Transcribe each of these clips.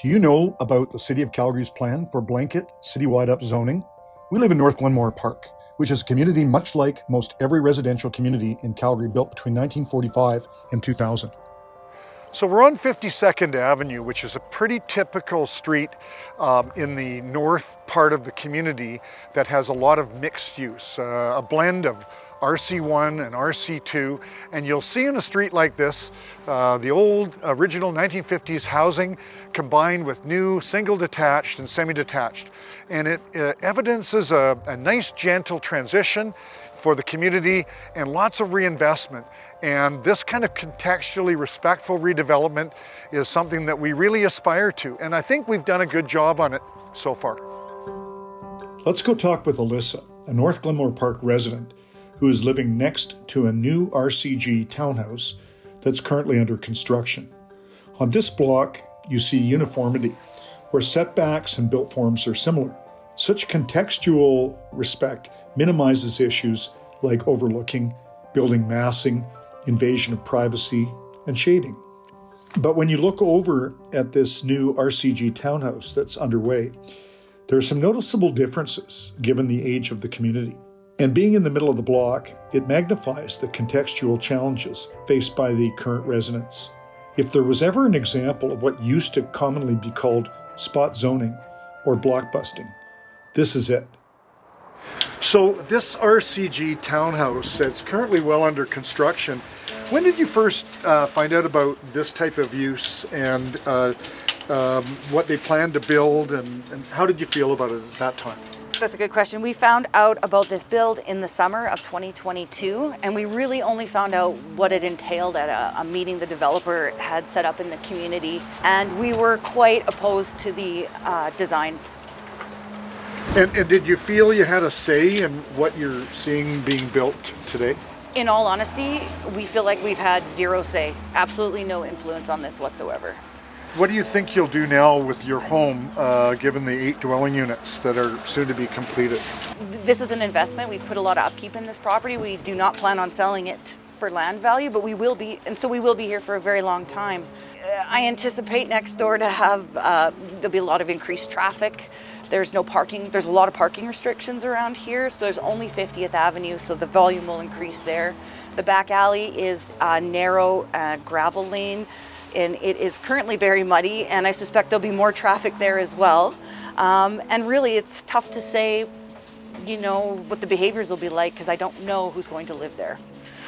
Do you know about the City of Calgary's plan for blanket citywide upzoning? We live in North Glenmore Park, which is a community much like most every residential community in Calgary built between 1945 and 2000. So we're on 52nd Avenue, which is a pretty typical street in the north part of the community that has a lot of mixed use, a blend of RC1 and RC2, and you'll see in a street like this the old original 1950s housing combined with new single detached and semi-detached, and it evidences a nice gentle transition for the community and lots of reinvestment. And this kind of contextually respectful redevelopment is something that we really aspire to, and I think we've done a good job on it so far. Let's go talk with Alyssa, a North Glenmore Park resident who is living next to a new RCG townhouse that's currently under construction. On this block, you see uniformity, where setbacks and built forms are similar. Such contextual respect minimizes issues like overlooking, building massing, invasion of privacy, and shading. But when you look over at this new RCG townhouse that's underway, there are some noticeable differences given the age of the community. And being in the middle of the block, it magnifies the contextual challenges faced by the current residents. If there was ever an example of what used to commonly be called spot zoning or blockbusting, this is it. So this RCG townhouse that's currently well under construction, when did you first find out about this type of use and what they planned to build, and how did you feel about it at that time? That's a good question. We found out about this build in the summer of 2022, and we really only found out what it entailed at a meeting the developer had set up in the community, and we were quite opposed to the design. And did you feel you had a say in what you're seeing being built today? In all honesty, we feel like we've had zero say, absolutely no influence on this whatsoever. What do you think you'll do now with your home, given the 8 dwelling units that are soon to be completed? This is an investment. We've put a lot of upkeep in this property. We do not plan on selling it for land value, but we will be, and so we will be here for a very long time. I anticipate next door to have, there'll be a lot of increased traffic. There's no parking. There's a lot of parking restrictions around here, so there's only 50th Avenue, so the volume will increase there. The back alley is a narrow gravel lane, and it is currently very muddy, and I suspect there'll be more traffic there as well. And really, it's tough to say, you know, what the behaviors will be like, because I don't know who's going to live there.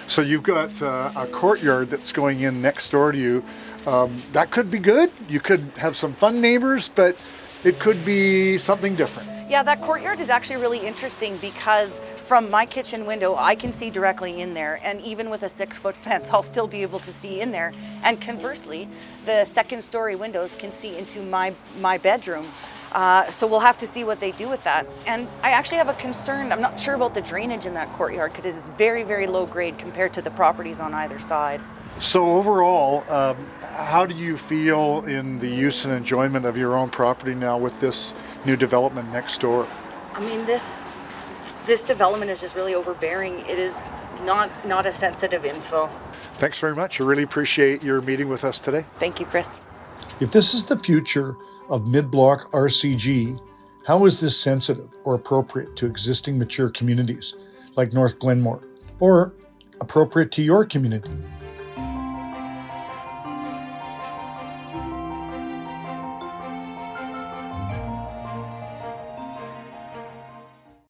So you've got a courtyard that's going in next door to you. That could be good. You could have some fun neighbors, but it could be something different. Yeah, that courtyard is actually really interesting because from my kitchen window, I can see directly in there, and even with a 6-foot fence, I'll still be able to see in there. And conversely, the second-story windows can see into my bedroom. So we'll have to see what they do with that. And I actually have a concern. I'm not sure about the drainage in that courtyard because it's very, very low grade compared to the properties on either side. So overall, how do you feel in the use and enjoyment of your own property now with this new development next door? I mean, this development is just really overbearing. It is not a sensitive infill. Thanks very much. I really appreciate your meeting with us today. Thank you, Chris. If this is the future of mid-block RCG, how is this sensitive or appropriate to existing mature communities like North Glenmore, or appropriate to your community?